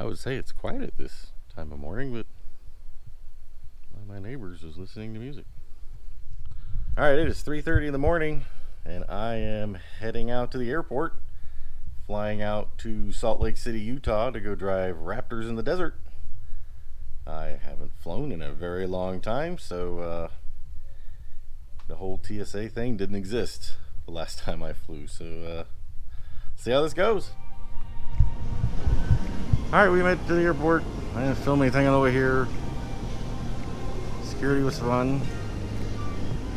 I would say it's quiet at this time of morning, but one of my neighbors is listening to music. All right, it is 3:30 in the morning, and I am heading out to the airport, flying out to Salt Lake City, Utah to go drive Raptors in the desert. I haven't flown in a very long time, so the whole TSA thing didn't exist the last time I flew. So see how this goes. Alright, we made it to the airport. I didn't film anything on the way here. Security was fun.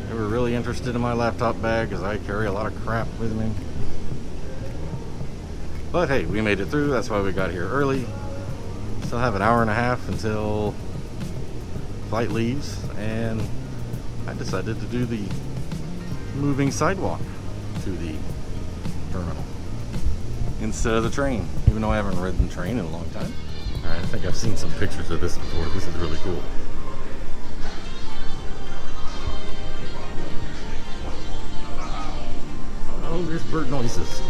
They were really interested in my laptop bag because I carry a lot of crap with me. But hey, we made it through. That's why we got here early. Still have an hour and a half until flight leaves, and I decided to do the moving sidewalk to the terminal instead of the train, even though I haven't ridden the train in a long time. Alright, I think I've seen some pictures of this before. This is really cool. Oh, there's bird noises.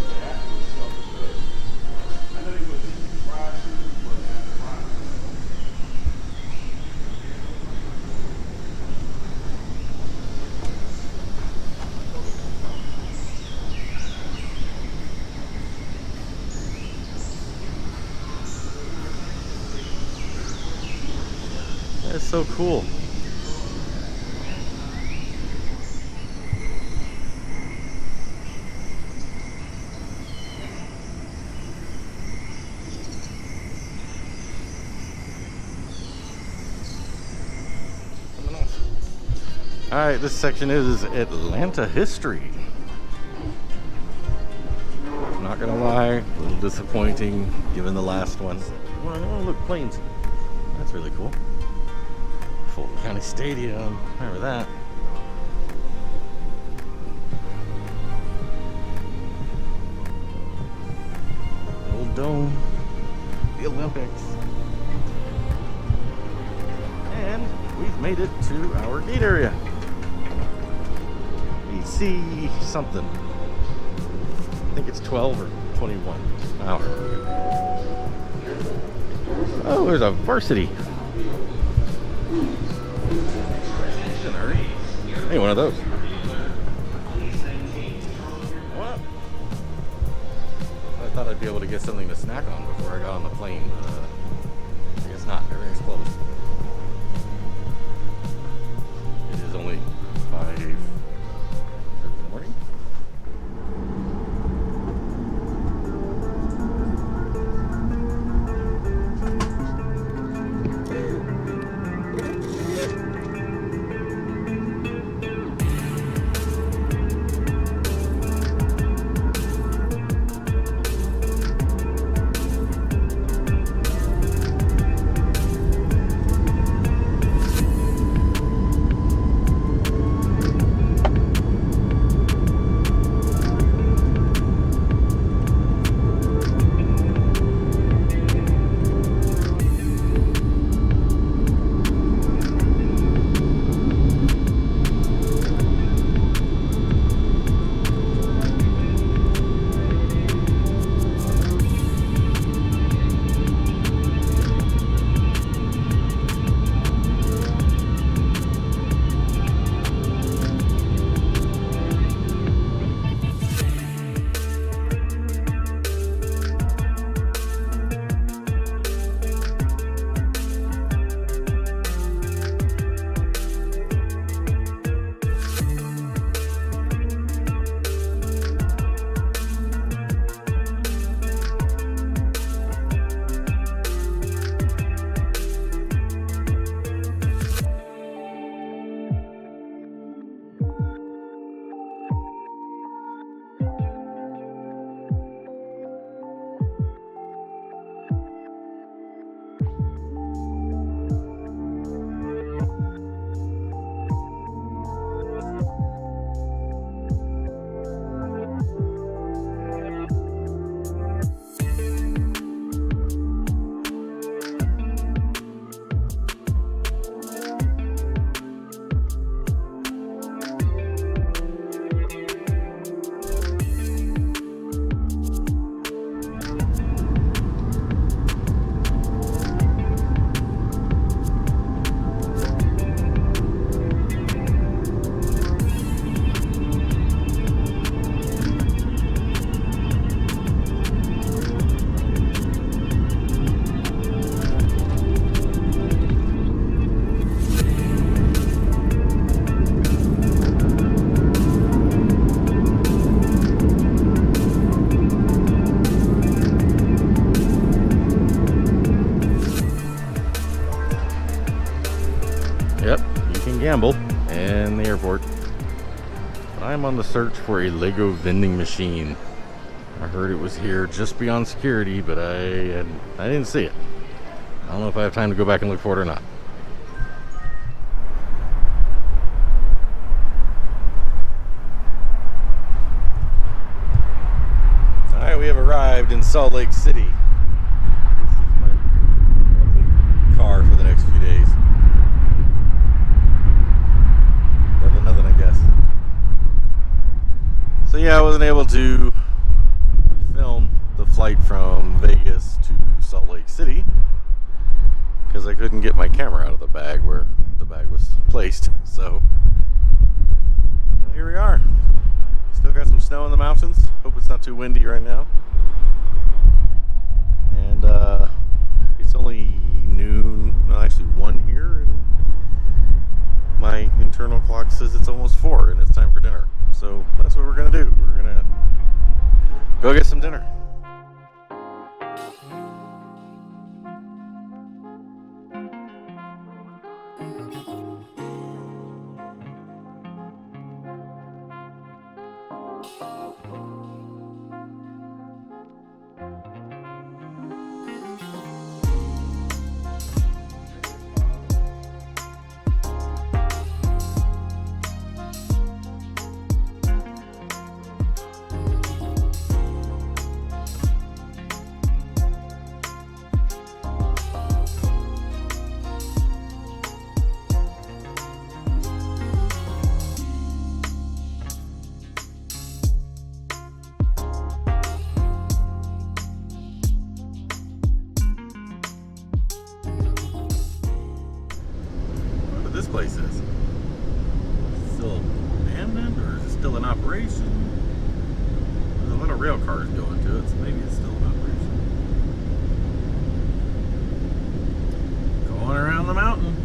That's so cool. Alright, this section is Atlanta history. I'm not gonna lie, a little disappointing given the last one. Oh, look, planes. That's really cool. Fulton County Stadium, remember that. Old Dome, the Olympics. And we've made it to our gate area. AC something. I think it's 12 or 21 hours. Oh, there's a varsity. Hey, one of those. What? I thought I'd be able to get something to snack on before I got on the plane. I guess not. Everything's closed. It is only 5 in the morning. gamble and the airport. I'm on the search for a Lego vending machine. I heard it was here just beyond security, but I didn't see it. I don't know if I have time to go back and look for it or not. Alright, we have arrived in Salt Lake City. This is my lovely car for the next few days. Better than nothing, I guess. So yeah, I wasn't able to film the flight from Vegas to Salt Lake City because I couldn't get my camera out of the bag where the bag was placed. So here we are. Still got some snow in the mountains. Hope it's not too windy right now. And it's only noon, well, actually 1 here, and my internal clock says it's almost 4 and it's time for dinner. So that's what we're gonna do. We're gonna go get some dinner. This place is still abandoned, or is it still in operation? There's a lot of rail cars going to it, so maybe it's still in operation. Going around the mountain.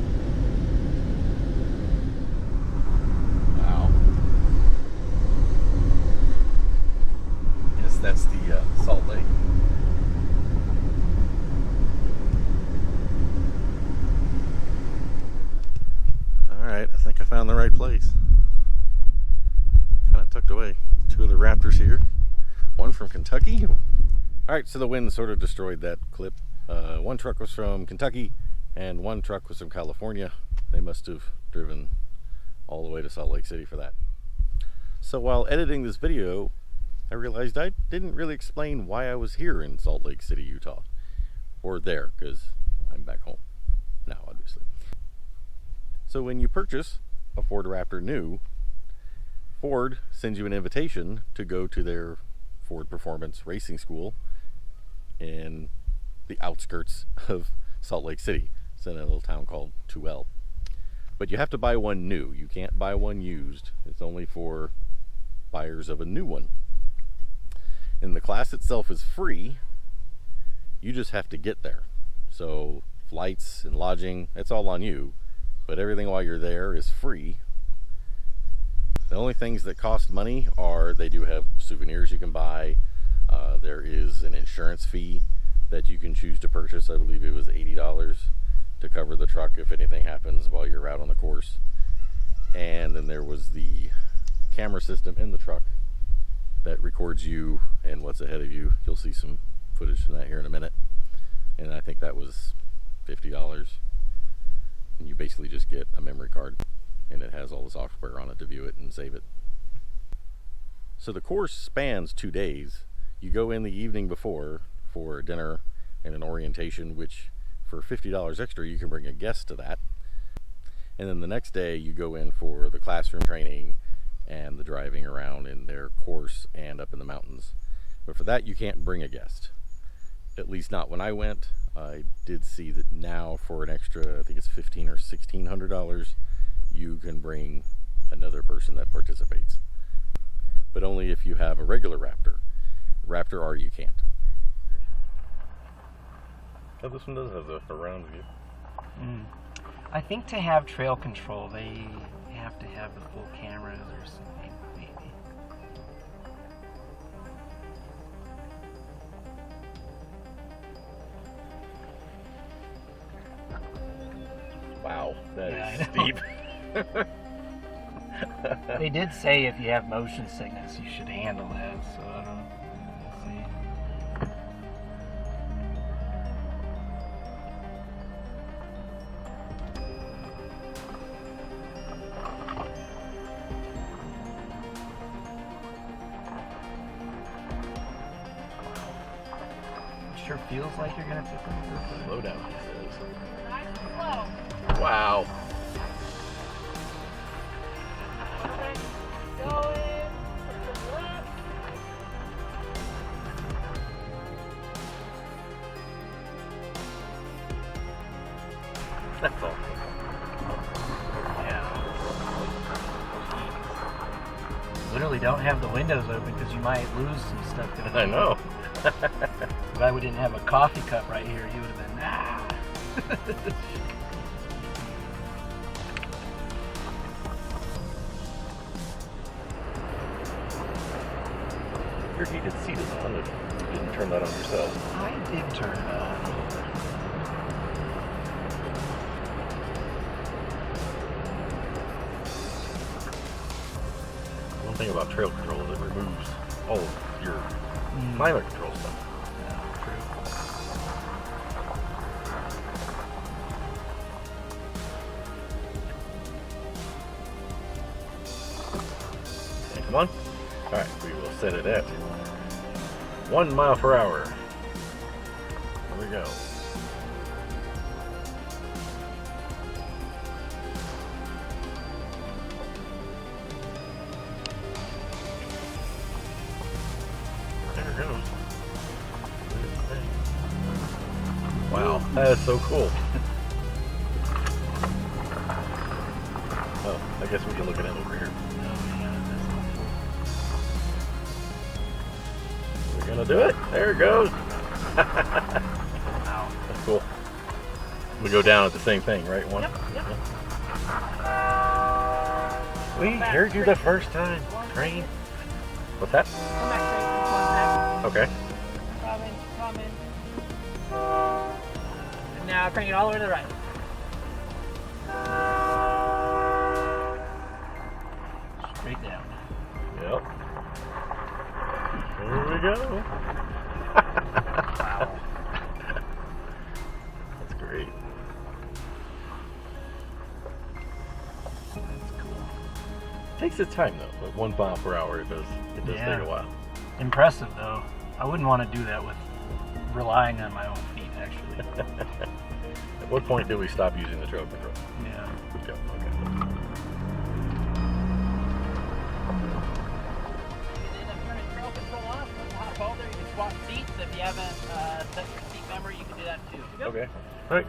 Wow. Yes, that's the Salt Lake. Alright, I think I found the right place. Kind of tucked away. 2 of the Raptors here. One from Kentucky. Alright, so the wind sort of destroyed that clip. 1 truck was from Kentucky and 1 truck was from California. They must have driven all the way to Salt Lake City for that. So while editing this video, I realized I didn't really explain why I was here in Salt Lake City, Utah. Or there, because I'm back home now, obviously. So when you purchase a Ford Raptor new, Ford sends you an invitation to go to their Ford Performance Racing School in the outskirts of Salt Lake City. It's in a little town called 2L. But you have to buy one new. You can't buy one used. It's only for buyers of a new one. And the class itself is free. You just have to get there. So flights and lodging, it's all on you. But everything while you're there is free. The only things that cost money are they do have souvenirs you can buy. There is an insurance fee that you can choose to purchase. I believe it was $80 to cover the truck if anything happens while you're out on the course. And then there was the camera system in the truck that records you and what's ahead of you. You'll see some footage from that here in a minute. And I think that was $50. And you basically just get a memory card and it has all the software on it to view it and save it. So the course spans 2 days. You go in the evening before for dinner and an orientation, which for $50 extra you can bring a guest to that. And then the next day you go in for the classroom training and the driving around in their course and up in the mountains. But for that you can't bring a guest. At least not when I went. I did see that now for an extra, I think it's $1,500 or $1,600, you can bring another person that participates. But only if you have a regular Raptor. Raptor R you can't. Oh, this one does have the surround view. I think to have trail control, they have to have the full cameras or something, maybe. Wow, that is steep. They did say if you have motion sickness, you should handle that. So I don't know. We'll see. Sure feels like you're gonna tip him. Slow down, he says. Nice and slow. Wow. Perfect. Going. To the left. That's all. Yeah. Literally don't have the windows open because you might lose some stuff. I know. Glad we didn't have a coffee cup right here. You would have been Your heated seat is on. You didn't turn that on yourself. I did turn it on. One thing about trail control is it removes all of your climate control stuff. Yeah, true. Okay, come on. Alright, we will set it at 1 mile per hour. There we go. There it goes. Wow, that is so cool. Oh, I guess we can look at it over here. We're gonna do it. There it goes. Wow. That's cool. We go down at the same thing, right? One. Yep. We heard you the first time. Train. What's that? Come back straight. One Okay. back. Come in. And now crank it all the way to the right. Straight down. Yep. Here we go. Wow. That's great. That's cool. Takes its time though. But 1 mile per hour, it does Yeah. take a while. Impressive though. I wouldn't want to do that with relying on my own feet actually. At what point do we stop using the trail control? Yeah. Go. Okay. You can end up turning trail control off. Put the hot holder. You can swap seats. If you haven't set your seat memory, you can do that too. Yep. Okay. All right.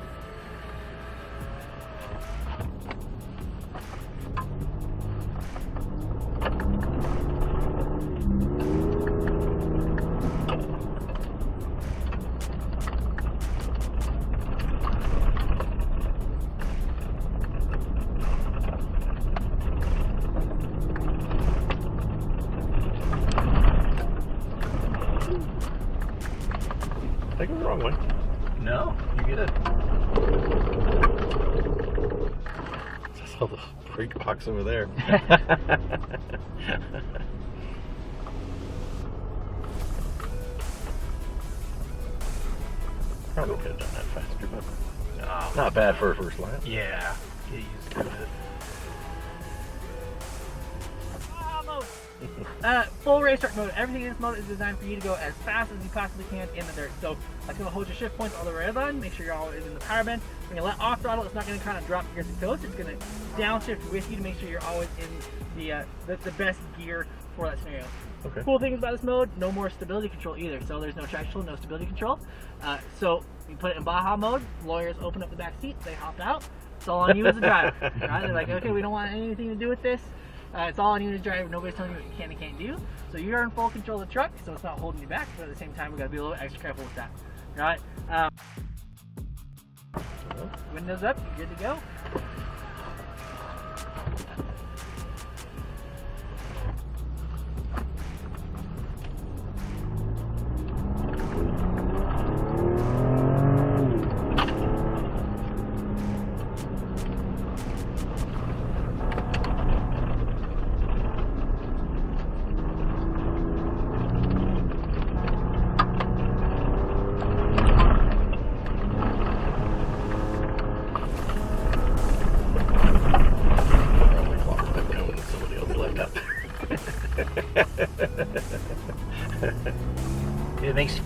Take it the wrong way. No, you get it. That's all the brake box over there. Probably could have done that faster, but not bad for a first lap. Yeah. Get used to it. Full racetrack mode. Everything in this mode is designed for you to go as fast as you possibly can in the dirt. So that's going to hold your shift points all the way on. Make sure you're always in the power band. When you let off throttle, it's not going to kind of drop gears and coast. It's going to downshift with you to make sure you're always in the best gear for that scenario. Okay. Cool things about this mode, no more stability control either. So there's no traction control, no stability control. So you put it in Baja mode, lawyers open up the back seat, they hop out. It's all on you as a driver. Right? They're like, okay, we don't want anything to do with this. It's all on you as a driver. Nobody's telling you what you can and can't do. So you're in full control of the truck, so it's not holding you back. But at the same time, we got to be a little extra careful with that. All right. Windows up, you're good to go.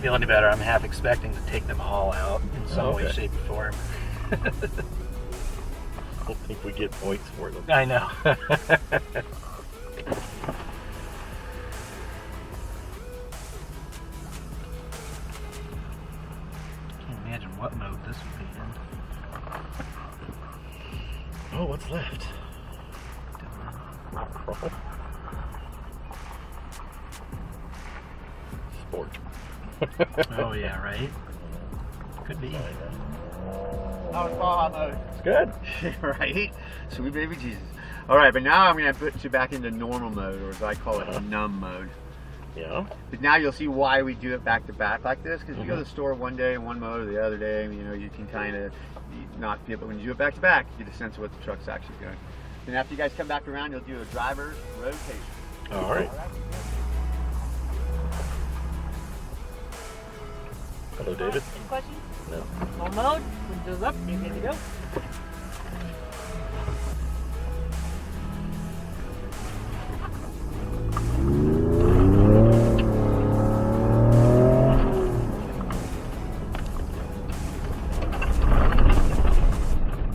feel any better, I'm half expecting to take them all out in some way, shape, or form. I don't think we get points for them. I know. Can't imagine what mode this would be in. Oh, what's left? Sport. Oh yeah, right? Could be. How was Baja mode? It's good. Right? Sweet baby Jesus. Alright, but now I'm going to put you back into normal mode, or as I call it, numb mode. Yeah. But now you'll see why we do it back to back like this, because if you go to the store one day in one mode, or the other day, you know, you can kind of not feel, but when you do it back to back, you get a sense of what the truck's actually doing. Then after you guys come back around, you'll do a driver's rotation. All right. Hello, David. Any questions? No. Normal mode. Windows up. You're good to go.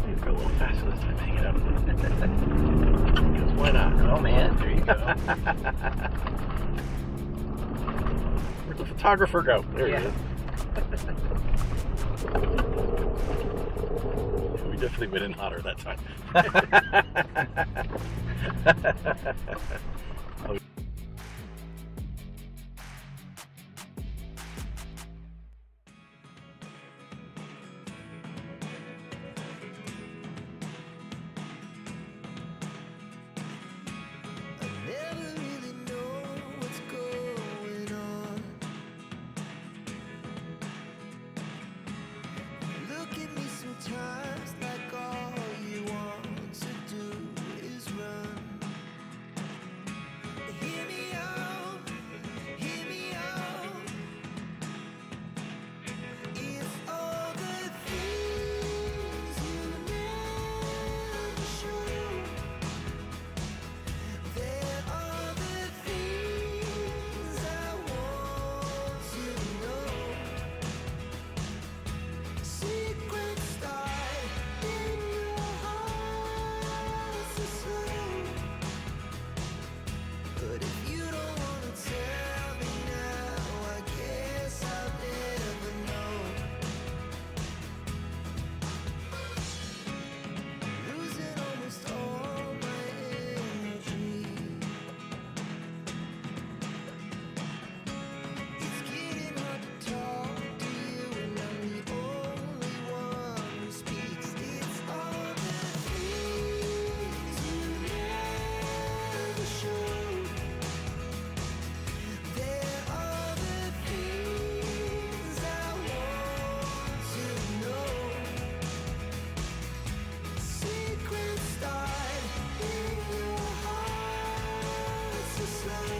You go a little faster this time. Hang it up. Because why not? Oh man, there you go. Where'd the photographer go? There he Yeah. is. We definitely went in hotter that time. Oh. I never really know what's going on. Look at me sometimes like all you want to do is run. Hear me out, hear me out. It's all the things you never show. There are the things I want to know. Secrets start in your heart so slow. But if you don't wanna tell me now, I guess I'll never know. Losing almost all my energy. It's getting hard to talk to you, and I'm the only one who speaks. It's all the things you never show. There are the things I want to know. Secrets start in your heart so slow.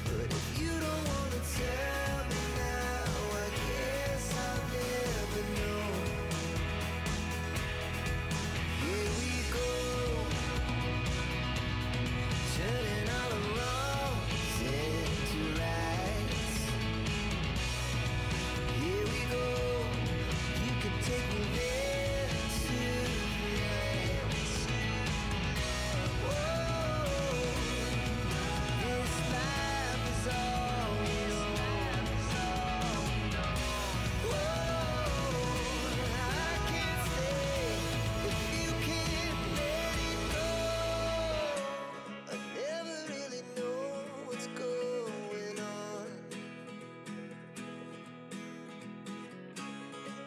But if you don't wanna tell me now, I guess I'll never know. Here we go, turning all the wrongs into rights. Here we go, you can take me there tonight. Whoa, this life is all we know. Whoa, I can't stay if you can't let it go. I never really know what's going on.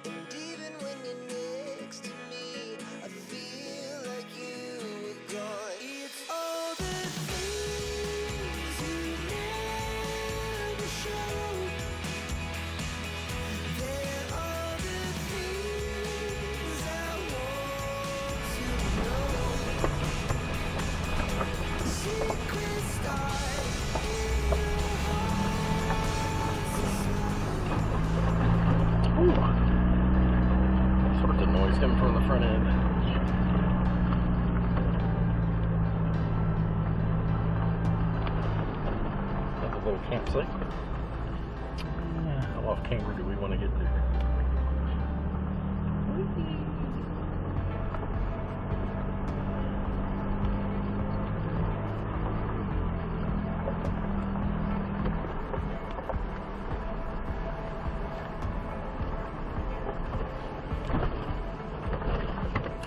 And even when you're next to me, I feel like you were gone. It's all the things you never show. There are the things I want to know. Secrets start in your heart so slow. Ooh. All sorts of noise coming from the front end. That's a little campsite. off camber do we want to get to?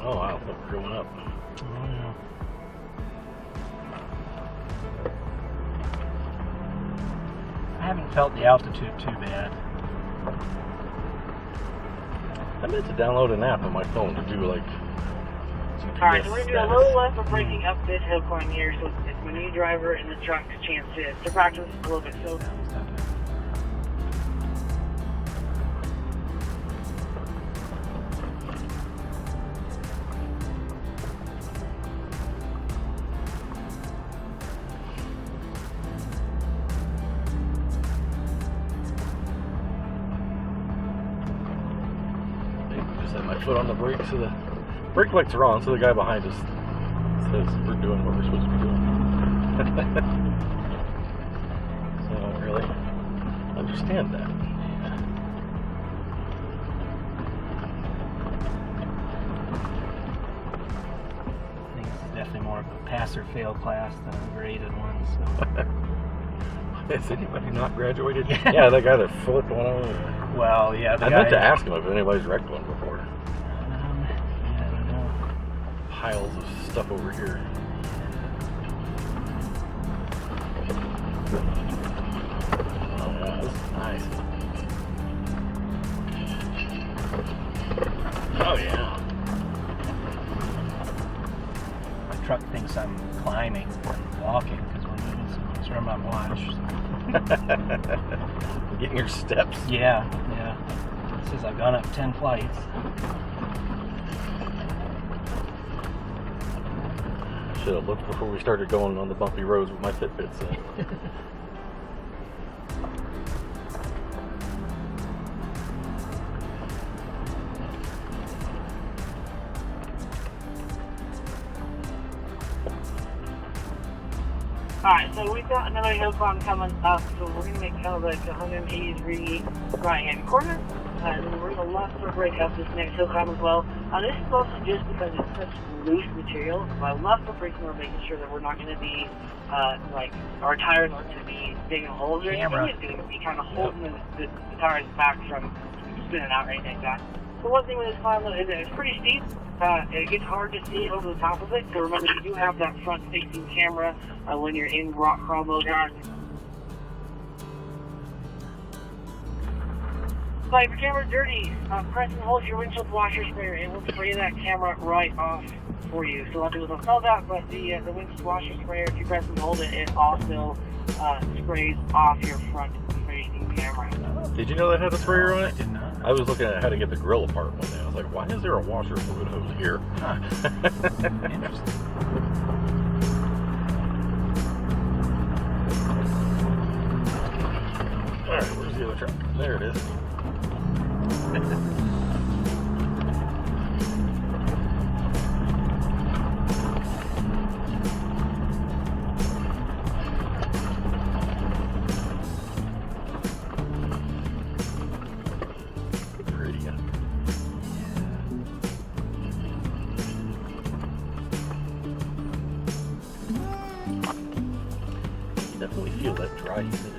Oh wow, look, we're going up. Oh, yeah. I haven't felt the altitude too bad. I meant to download an app on my phone to do like GPS Alright, so we're going to do a status. little less of breaking up this hill climb here, so it's my new driver and the truck's chance to practice a little bit. So Just had my foot on the brake, so the brake lights are on, so the guy behind us says we're doing what we're supposed to be doing. So I don't really understand that. I think this is definitely more of a pass or fail class than a graded one. So. Has anybody not graduated? Yeah, that guy that flipped one over. Well, yeah, the I guy, meant to ask him if anybody's wrecked one before. yeah, I don't know. Piles of stuff over here. Oh yeah, this is nice. Oh yeah. My truck thinks I'm climbing and walking because we're moving so much. Or I'm watch. Getting your steps. Yeah, yeah. It says I've gone up 10 flights. Should have looked before we started going on the bumpy roads with my Fitbit. So. Alright, so we've got another hill climb coming up, so we're going to make kind of like a 180 degree right hand corner. And then we're going to left or break up this next hill climb as well. This is also just because it's such loose material. By left or breaking, we're making sure that we're not going to be, like, our tires aren't going to be digging holes or anything. It's going to be kind of holding the tires back from spinning out or anything like that. The one thing with this climb, though, is that it's pretty steep. It gets hard to see over the top of it, so remember you do have that front-facing camera when you're in rock crawl mode. So if your camera's dirty, press and hold your windshield washer sprayer. It will spray that camera right off for you. So a lot of people don't know that, but the windshield washer sprayer, if you press and hold it, it also sprays off your front-facing camera. Did you know that had a sprayer on it? Did not. I was looking at how to get the grill apart one day. I was like, why is there a washer fluid hose here? Huh. Interesting. Alright, where's the other truck? There it is. Pretty. You definitely feel that dry humidity.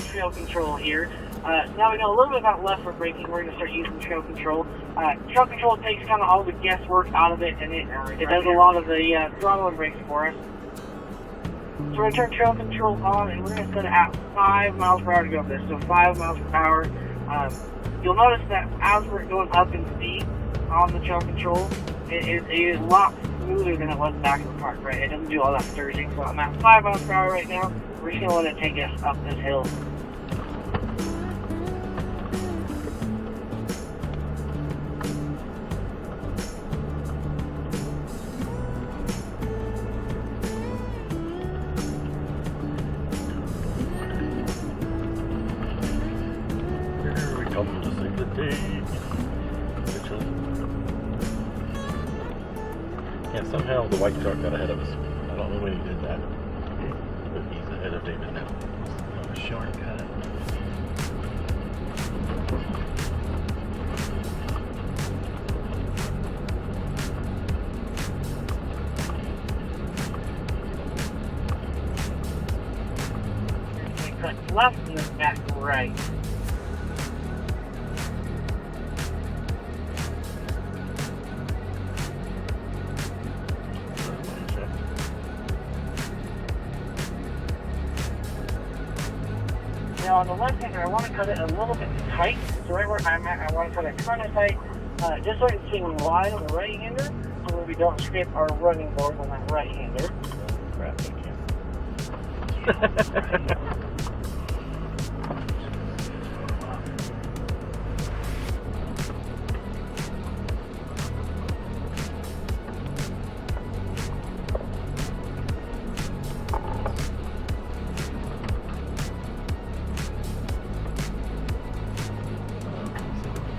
Trail control here. Now we know a little bit about left foot braking. We're going to start using trail control. Trail control takes kind of all the guesswork out of it, and it does a lot of the throttle and brakes for us. So we're going to turn trail control on, and we're going to set it at 5 miles per hour to go up this. So 5 miles per hour. You'll notice that as we're going up in speed on the trail control, it is a lot smoother than it was back in the park, right? It doesn't do all that surging. So I'm at 5 miles per hour right now. We're just going to let it take us up this hill. come to save the day. Mitchell. Yeah, somehow the white truck got ahead of us. I don't know when he did that, but he's ahead of David now. Shortcut. Cut left and then back right. Now on the left hander, I want to cut it a little bit tight. So right where I'm at, I want to cut it kind of tight, just so I can swing wide on the right hander, so that we don't scrape our running board on that right hander. Crap, I can't.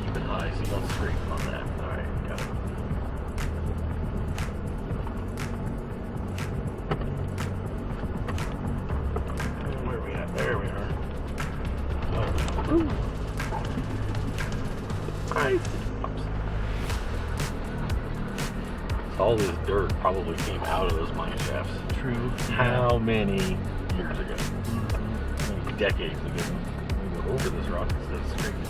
Keep it high so you don't scrape on that. Alright, got it. Where are we at? There we are. Oh. Ooh. Nice. All this dirt probably came out of those mine shafts. True. How many years ago? How many decades ago? We go over this rock instead of scraping it.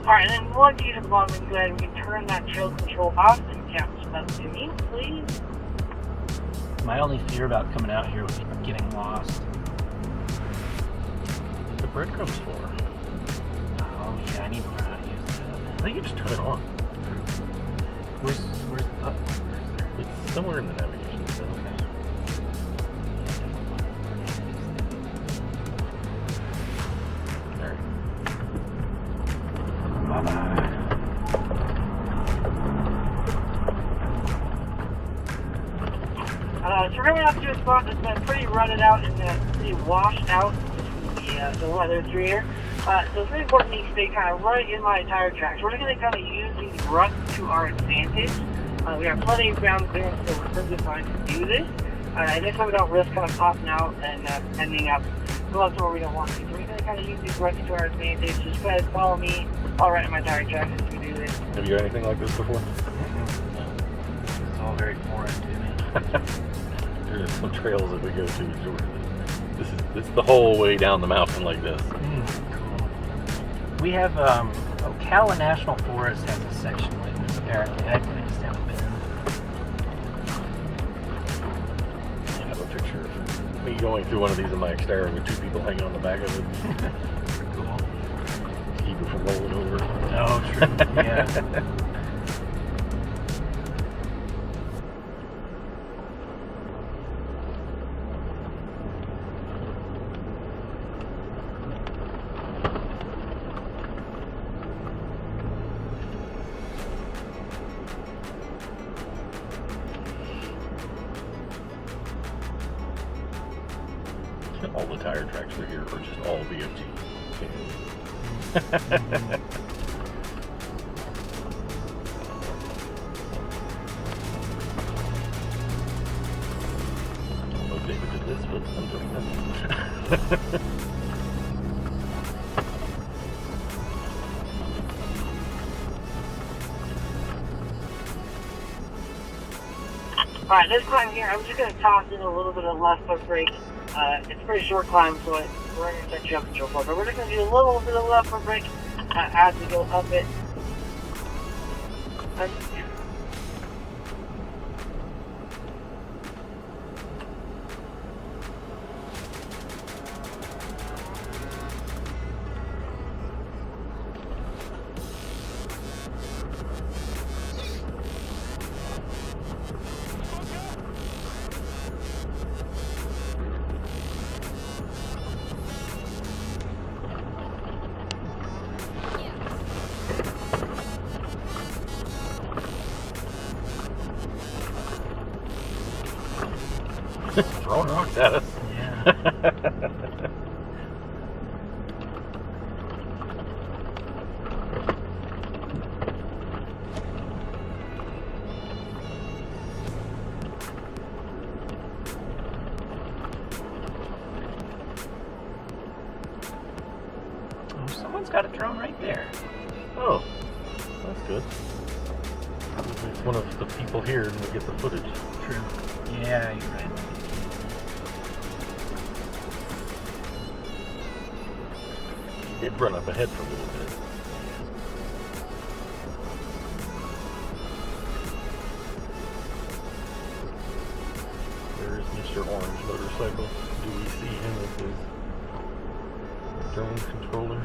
Alright, and then once you get to the bottom, go ahead and we can turn that trail control off and catch up to me, please. My only fear about coming out here was getting lost. The breadcrumbs for. Oh yeah, I need to learn how to use that. I think you just turn it on. Where's the button? It's somewhere in the navigation. So. There. Bye-bye. So we're going up to a spot that's been pretty rutted out and pretty washed out the weather through here. So it's really important that you stay kind of right in my tire tracks. We're going to kind of use these ruts to our advantage. We have plenty of ground clearance, so we're perfectly fine to do this. And this time we don't risk kind of popping out and ending up going to where we don't want to. So we're going to kind of use these ruts to our advantage. Just go ahead and follow me all right in my tire tracks as we do this. Have you done anything like this before? It's all very foreign to me. There's some trails that we go to in Georgia. It's the whole way down the mountain like this. Cool. We have Ocala National Forest has a section like this apparently. I just haven't been in. I have a picture of me going through one of these in my Xterra with 2 people hanging on the back of it. Cool. Keep it from rolling over. Oh, true. Yeah. All the tire tracks through here are just all BFG. I don't know if David did this, but I'm doing this. Alright, this climb here, I'm just going to toss in a little bit of left foot brake. It's a pretty short climb, so we're going to set you up and so forth. But we're just going to do a little bit of left foot brake as we go up it. throwing rocks at us. Yeah. Oh, someone's got a drone right there. Oh, that's good. It's one of the people here and we get the footage. True. Yeah, you're right. He did run up ahead for a little bit. There is Mr. Orange Motorcycle. Do we see him with his drone controller?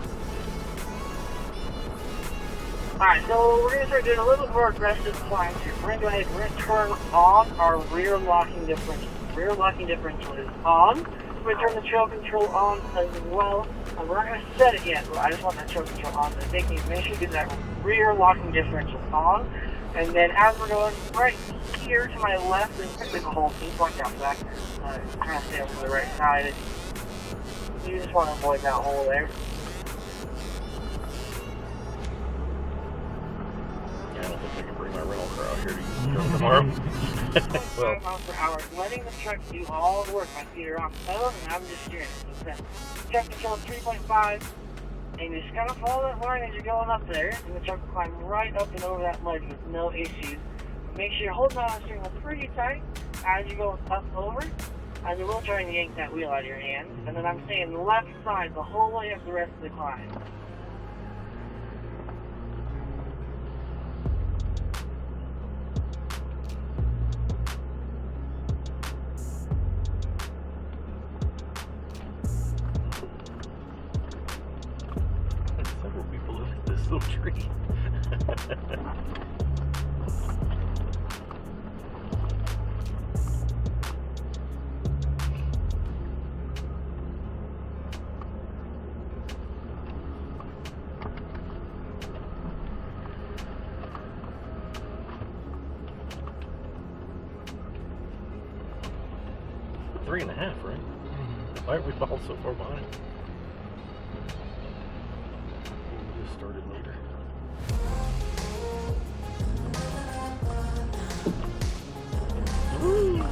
Alright, so we're going to start doing a little bit more aggressive climbs here. We're going to go ahead and we're going to turn on our rear locking differential. Rear locking differential is on. We're going to turn the trail control on as well. And we're not going to set it yet, but I just want that trail control on. So make sure you get that rear locking differential on. And then as we're going right here to my left, there's a big hole. So you watch out for that. Trying to stay over to the right side. You just want to avoid that hole there. Yeah, I don't think I can bring my rental car out here to use the drone tomorrow. 5 miles per hour, letting the truck do all the work. My feet are off the pedal and I'm just steering it. So truck control 3.5, and you just gotta follow that line as you're going up there, and the truck will climb right up and over that ledge with no issues. Make sure you're holding on to the steering wheel pretty tight as you go up over, and you will try and yank that wheel out of your hand. And then I'm staying left side the whole way up the rest of the climb. Several people live in this little tree. Three and a half, right? Why aren't we all so far behind? We just started later. Woo!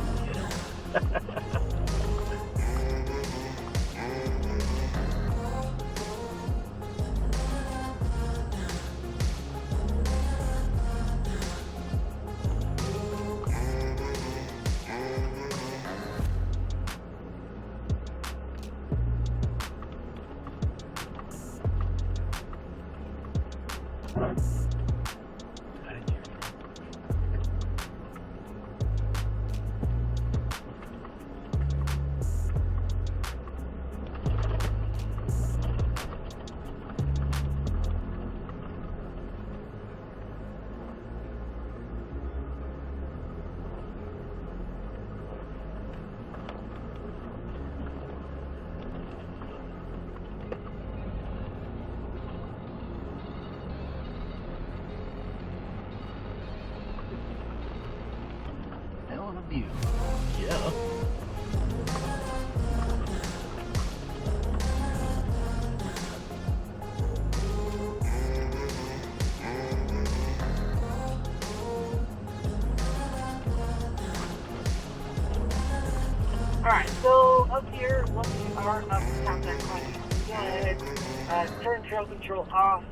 Hell of a view. Yeah. Alright, so up here, once you are up top that climb, go ahead, turn trail control off,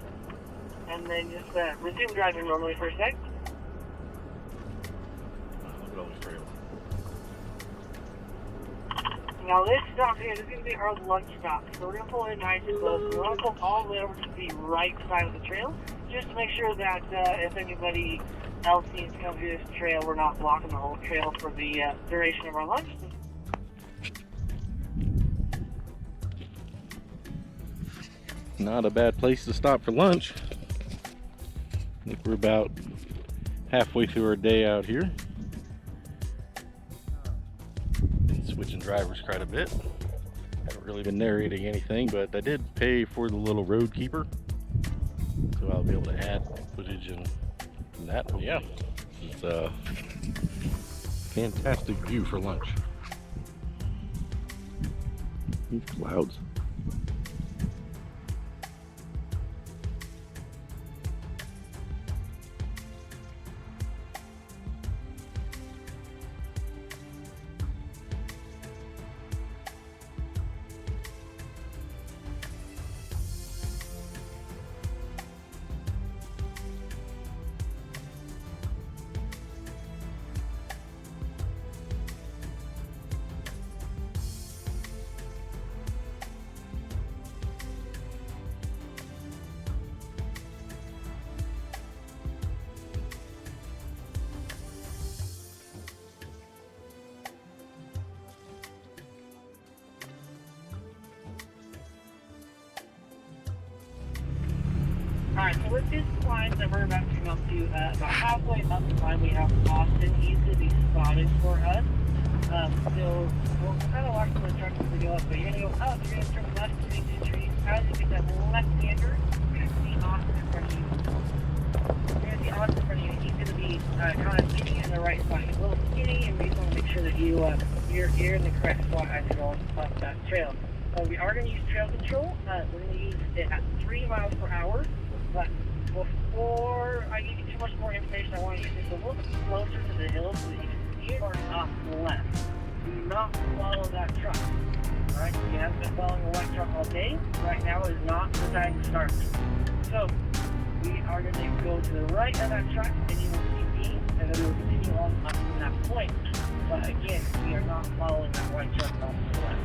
and then just resume driving normally for a sec. Look at all these trails. Now this stop here is going to be our lunch stop. So we're going to pull in nice and close. We want to pull all the way over to the right side of the trail, just to make sure that if anybody else needs to come through this trail, we're not blocking the whole trail for the duration of our lunch. Not a bad place to stop for lunch. I think we're about halfway through our day out here. Been switching drivers quite a bit. Haven't really been narrating anything, but I did pay for the little road keeper, so I'll be able to add footage and that. But yeah, it's a fantastic view for lunch. These clouds. Alright, so with this climb that we're about to come up to, about halfway up the climb, we have Austin. He's going to be spotted for us. So we'll kind of watch the truck as we go up, but you're going to go up, you're going to turn left between two trees. As you get that left-hander, you're going to see Austin in front of you. You're going to see Austin in front of you. He's going to be kind of getting in the right spot. He's a little skinny, and we just want to make sure that you're in the correct spot as you go up that trail. We are going to use trail control. We're going to use it at 3 miles per hour. But before I give you too much more information, I want to use this a little bit closer to the hill so that you can see or off left. Do not follow that truck. Alright, if you haven't been following the white truck all day, right now is not the time to start. So, we are going to go to the right of that truck, and you will see me, and then we will continue on up from that point. But again, we are not following that white truck off to the left.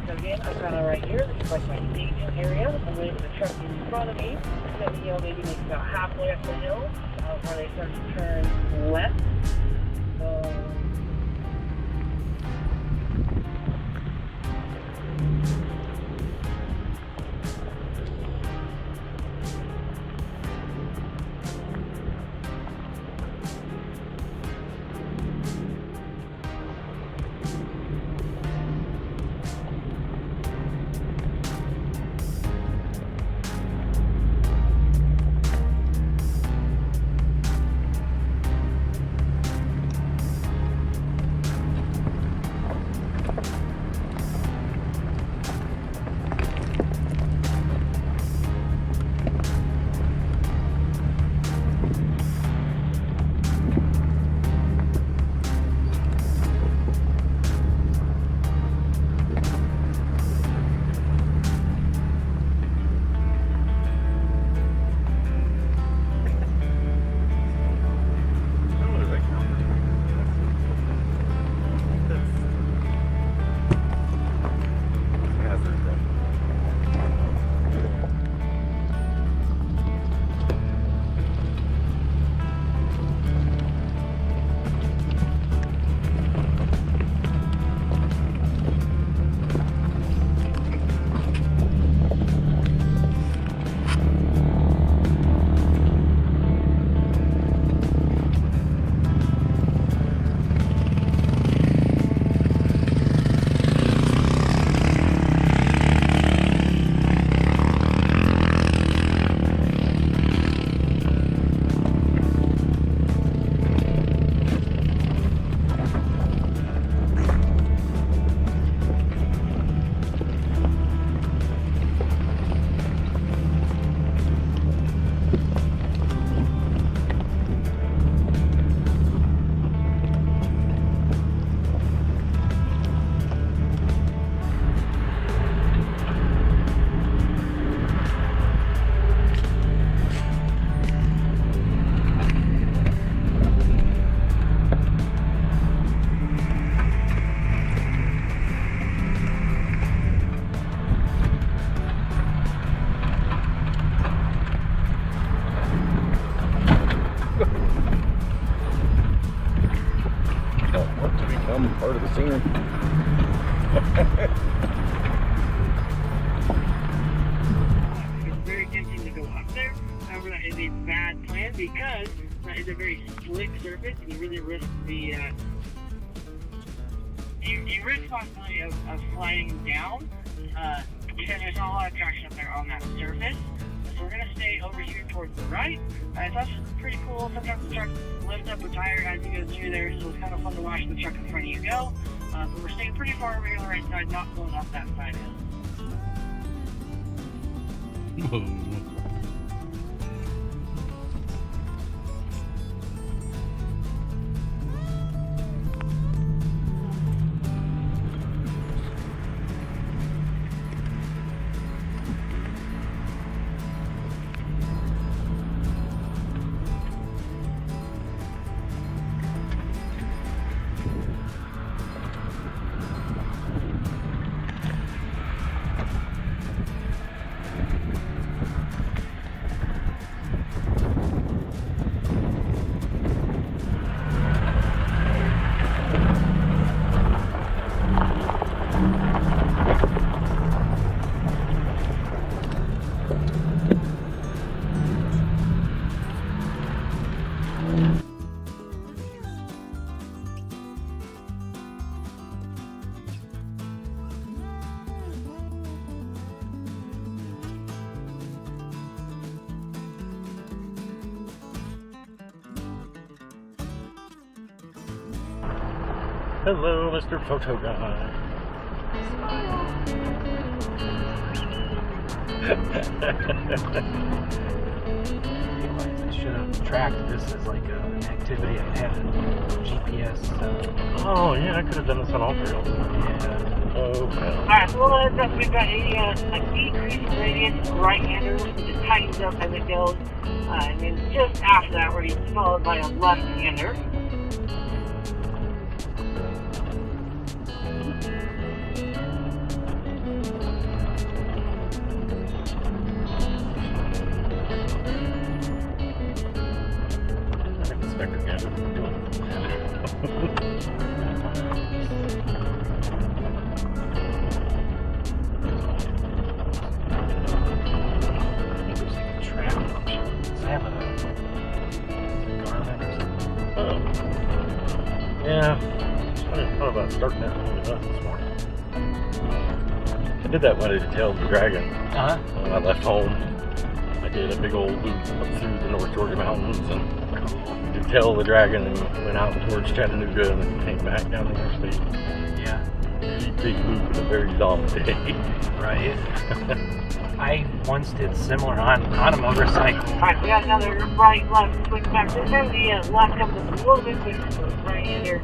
Again, I'm kind of right here. This is like my staging area. I'm waiting for the truck in front of me. So, maybe make about halfway up the hill where they start to turn left. Part of the scenery. It's very tempting to go up there. However, that is a bad plan because that is a very slick surface. You really risk the you risk the possibility of sliding down because there's not a lot of traction up there on that surface. So we're going to stay over here towards the right. It's also pretty cool. Sometimes the trucks lift up a tire as you go through there, so it's kind of fun to watch the truck in front of you go. But we're staying pretty far over here on the right side, not going up that side hill. Hello, Mr. Photo Guy. I should have tracked this as like an activity I had a GPS. Oh, yeah, I could have done this on all trails. Yeah. Oh, well. Alright, so we'll let we've got a decreased radius right-hander, which it tightens up as it goes. And then just after that, we're going to be followed by a left-hander. Starting that one with us this morning. I did that when I did Tail of the Dragon. When I left home, I did a big old loop up through the North Georgia mountains and did Tail of the Dragon and went out towards Chattanooga and then came back down the interstate. Yeah. Big loop in a very long day. Right. I once did similar on a motorcycle. Alright, we got another right, left, swing back. This time the left comes a little bit quicker, so right-hander,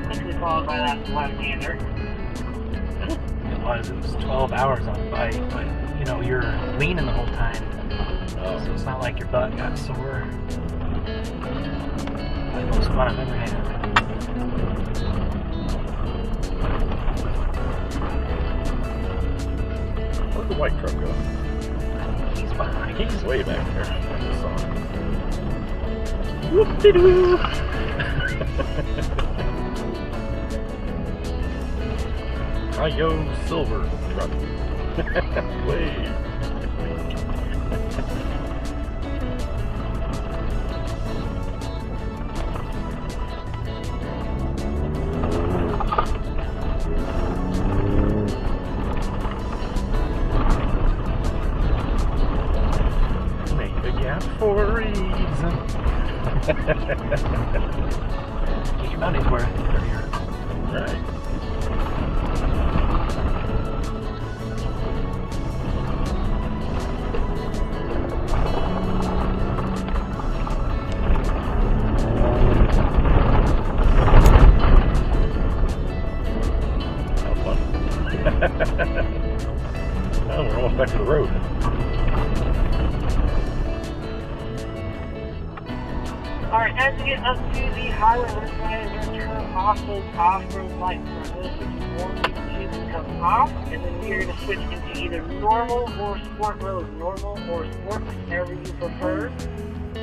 quickly followed by that left-hander. It was 12 hours on the bike, but you know, you're leaning the whole time. So it's not like your butt got sore. Probably the most fun I've ever had. Where'd the white truck go? He's behind. He's way back there. I just saw him. Whoop-de-doo! Hi-yo, silver truck. Wave. Make a gap for a reason. Get your money's worth. Right. Oh, we're almost back to the road. Alright, as we get up to the highway, we're going to turn off those off-road lights. So those warning should come off, and then we're going to switch into either normal or sport mode. Normal or sport, whatever you prefer.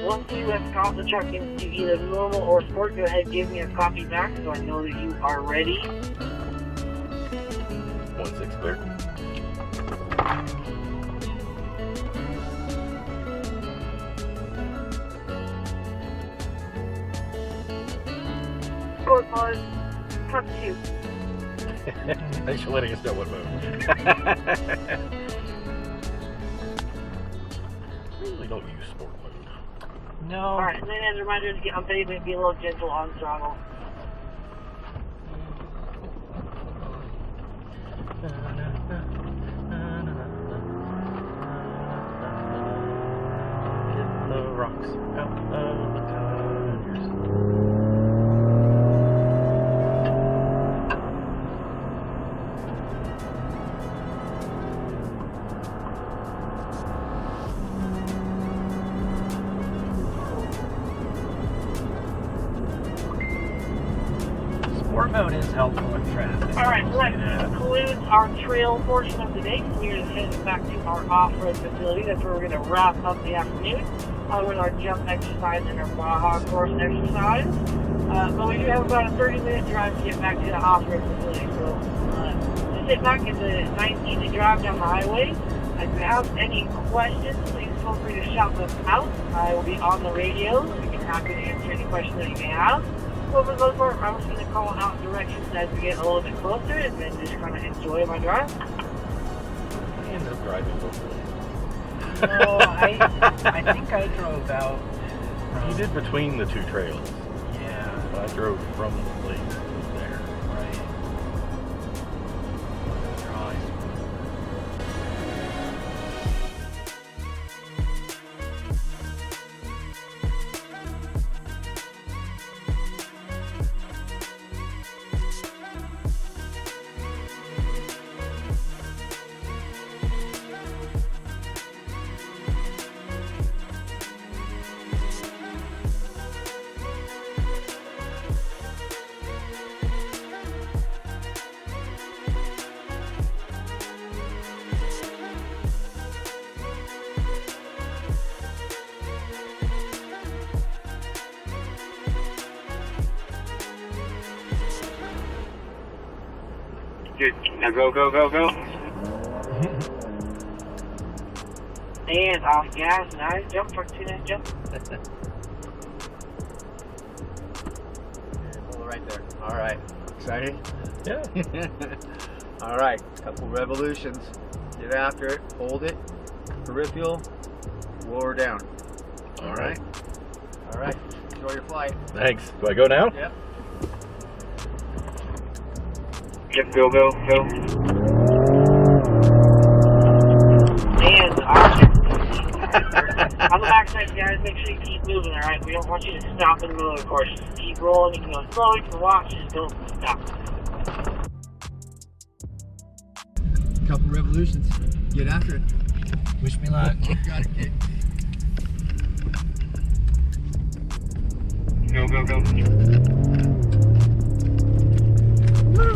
Once you have got the truck into either normal or sport, go ahead and give me a copy back so I know that you are ready. 1-6 clear. Sport mode, truck 2. Thanks for letting us know what mode. I really don't use sport mode. No. Alright, and then as a reminder to get on pavement, be a little gentle on throttle. Get the rocks out of the tires. Sport mode is helpful in traffic. Alright, so that concludes our trail portion of the day. So we're headed back to our off-road facility. That's where we're going to wrap up the afternoon with our jump exercise and our Baja course exercise. But we do have about a 30-minute drive to get back to the off-road facility. So just sit back. It's a nice, easy drive down the highway. If you have any questions, please feel free to shout them out. I will be on the radio. We'll be happy to answer any questions that you may have. But for the most part, I'm just going to call out directions as we get a little bit closer and then just kind of enjoy my drive. I ended up driving locally. No, I think I drove out. You did between the two trails. Yeah. I drove from the place there. Right. Good. Now go, go, go, go. And off gas. Nice jump for 2 nice jump. Hold it right there. All right. Excited? Yeah. All right. Couple revolutions. Get after it. Hold it. Peripheral. Lower down. All right. All right. Enjoy your flight. Thanks. Do I go now? Yep. Yep, go, go, go. And on the backside, guys, make sure you keep moving, alright? We don't want you to stop in the middle of the course. Just keep rolling. You can go slow, you can watch, just don't stop. Couple revolutions. Get after it. Wish me luck. Got it, kid. Go, go, go.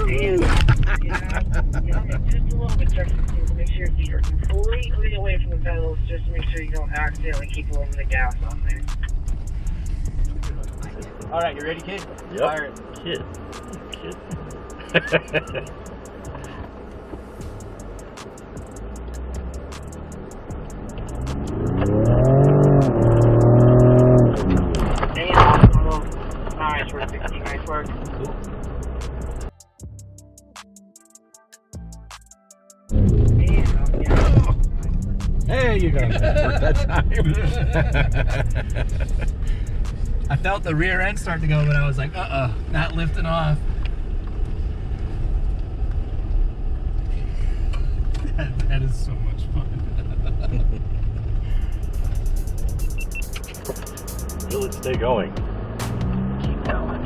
And get on just a little bit, check to make sure your feet are completely away from the pedals, just to make sure you don't accidentally keep over the gas on there. All right, you ready, kid? Yep. Fire it. Kid. And awesome. Nice work, 16. Nice work. Cool. Hey, you got that time. I felt the rear end start to go, but I was like, not lifting off. That is so much fun. Will it stay going? Keep going.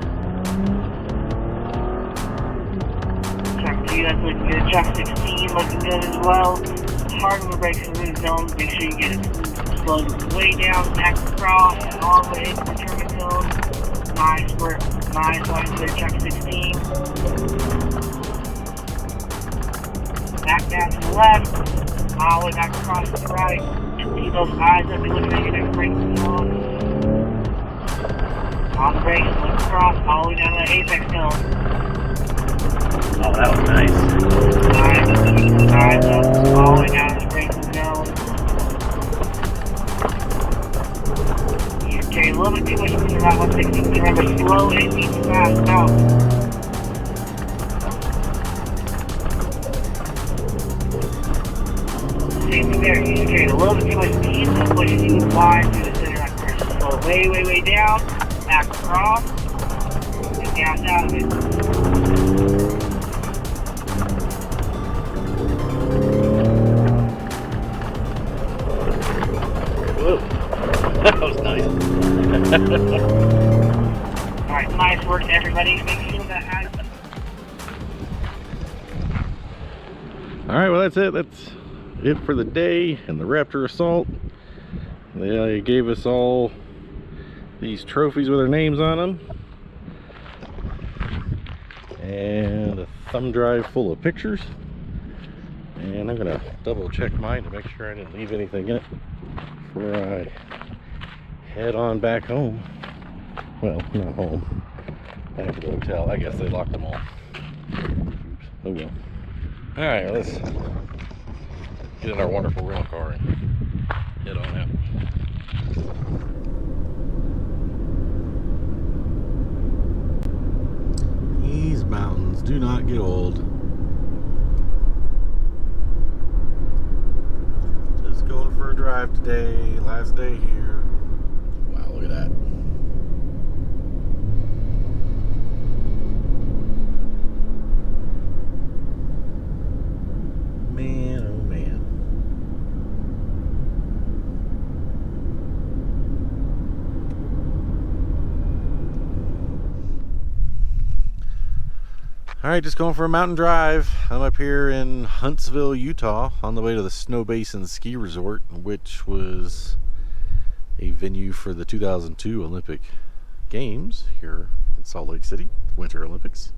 Check 2, that's looking good. Check 16, looking good as well. Hard on the brakes in the zone. Make sure you get it slowed way down, back across, all the way into the turning zone. Nice work. Nice line clear. Check 16. Back down to the left. All the way back across to the right. Keep those eyes up. Be looking at your next brake zone. On the brakes, look across, all the way down to the apex zone. Oh, that was nice. Nice. Eyes up, all the way down to the braking zone. Okay, a little bit too much for that 160. Remember, slow and means fast out. Same thing there. You carry a little bit too much speed, so it pushes you wide through the center line first. Slow way, way, way down, back across, and gas out of it. Whoa, that was nice. Alright, nice work everybody. Make sure that has... Alright, well that's it. That's it for the day and the Raptor assault. They gave us all these trophies with our names on them. And a thumb drive full of pictures. And I'm gonna double check mine to make sure I didn't leave anything in it before I head on back home. Well, not home. Back to the hotel. I guess they locked them all. Oops. Oh well. Alright, well, let's get in our wonderful rental car and head on out. These mountains do not get old. Just going for a drive today, last day here. Wow, look at that. Man, oh man. Alright, just going for a mountain drive. I'm up here in Huntsville, Utah, on the way to the Snow Basin Ski Resort, which was a venue for the 2002 Olympic Games here in Salt Lake City, Winter Olympics.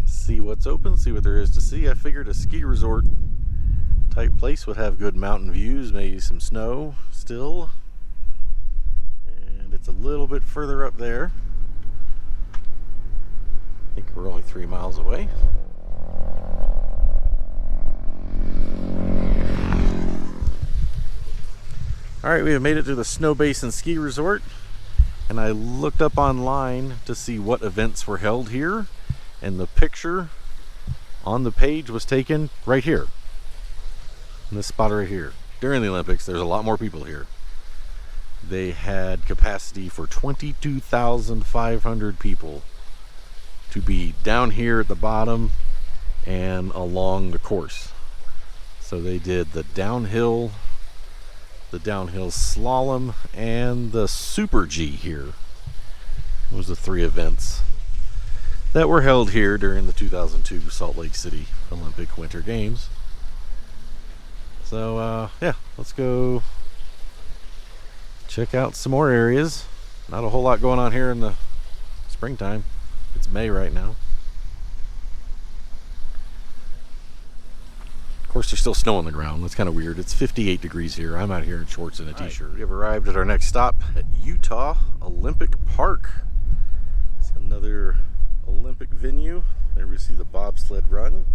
See what's open, see what there is to see. I figured a ski resort type place would have good mountain views, maybe some snow still. And it's a little bit further up there. I think we're only 3 miles away. Alright, we have made it to the Snow Basin Ski Resort, and I looked up online to see what events were held here, and the picture on the page was taken right here, in this spot right here. During the Olympics, there's a lot more people here. They had capacity for 22,500 people to be down here at the bottom and along the course. So they did the downhill slalom, and the Super G here. Those are the 3 events that were held here during the 2002 Salt Lake City Olympic Winter Games. So yeah, let's go check out some more areas. Not a whole lot going on here in the springtime. It's May right now. Of course, there's still snow on the ground. That's kind of weird. It's 58 degrees here. I'm out here in shorts and a t-shirt. We have arrived at our next stop at Utah Olympic Park. It's another Olympic venue. There we see the bobsled run,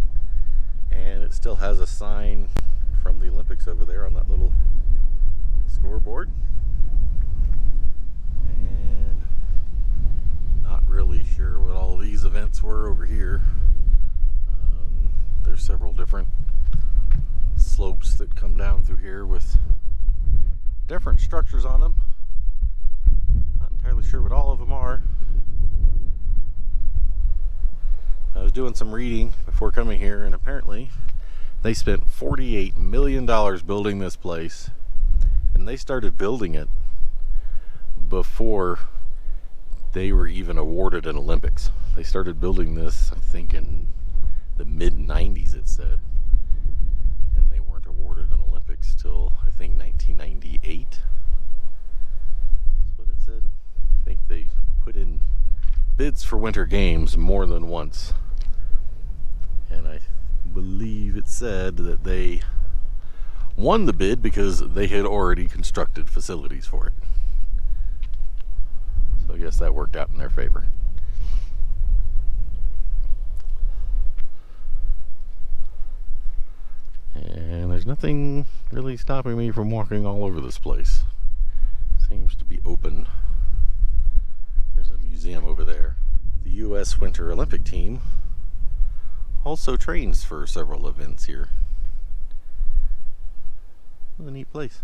and it still has a sign from the Olympics over there on that little scoreboard. And not really sure what all these events were over here. There's several different slopes that come down through here with different structures on them. Not entirely sure what all of them are. I was doing some reading before coming here, and apparently they spent $48 million building this place, and they started building it before they were even awarded an Olympics. They started building this, I think, in the mid-90s, it said. And they weren't awarded an Olympics till, I think, 1998. That's what it said. I think they put in bids for Winter Games more than once. And I believe it said that they won the bid because they had already constructed facilities for it. So I guess that worked out in their favor. And there's nothing really stopping me from walking all over this place. Seems to be open. There's a museum over there. The U.S. Winter Olympic team also trains for several events here. What a neat place.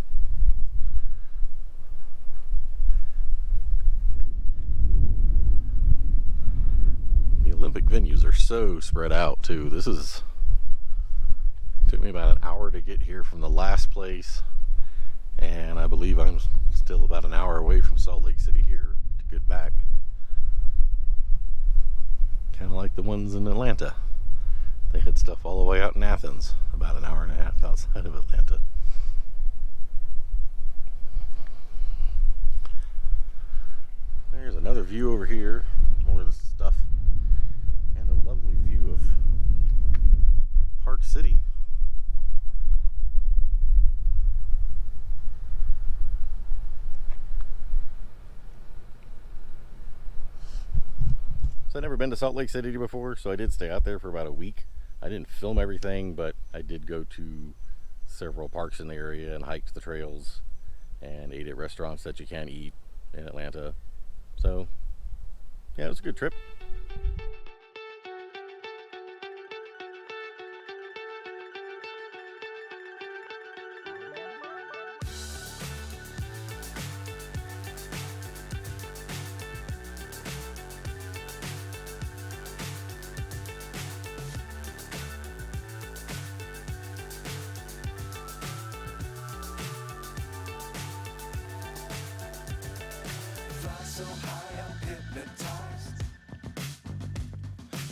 The Olympic venues are so spread out too. Took me about an hour to get here from the last place, and I believe I'm still about an hour away from Salt Lake City here to get back. Kind of like the ones in Atlanta. They had stuff all the way out in Athens, about an hour and a half outside of Atlanta. There's another view over here, more of the stuff, and a lovely view of Park City. So I'd never been to Salt Lake City before, so I did stay out there for about a week. I didn't film everything, but I did go to several parks in the area and hiked the trails and ate at restaurants that you can't eat in Atlanta. So, yeah, it was a good trip. So high I'm hypnotized.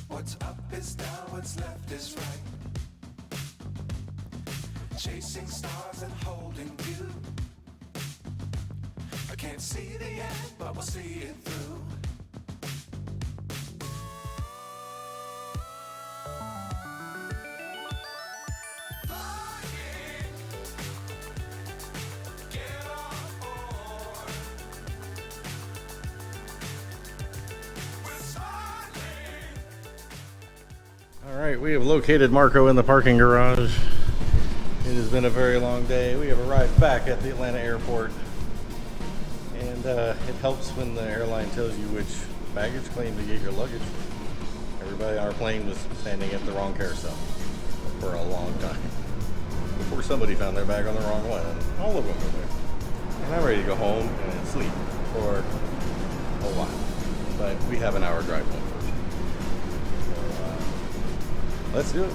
What's up is down, what's left is right. Chasing stars and holding you. I can't see the end, but we'll see it through. Alright, we have located Marco in the parking garage. It has been a very long day. We have arrived back at the Atlanta airport. And it helps when the airline tells you which baggage claim to get your luggage. Everybody on our plane was standing at the wrong carousel for a long time. Before somebody found their bag on the wrong one. And all of them were there. And I'm ready to go home and sleep for a while. But we have an hour drive home. Let's do it.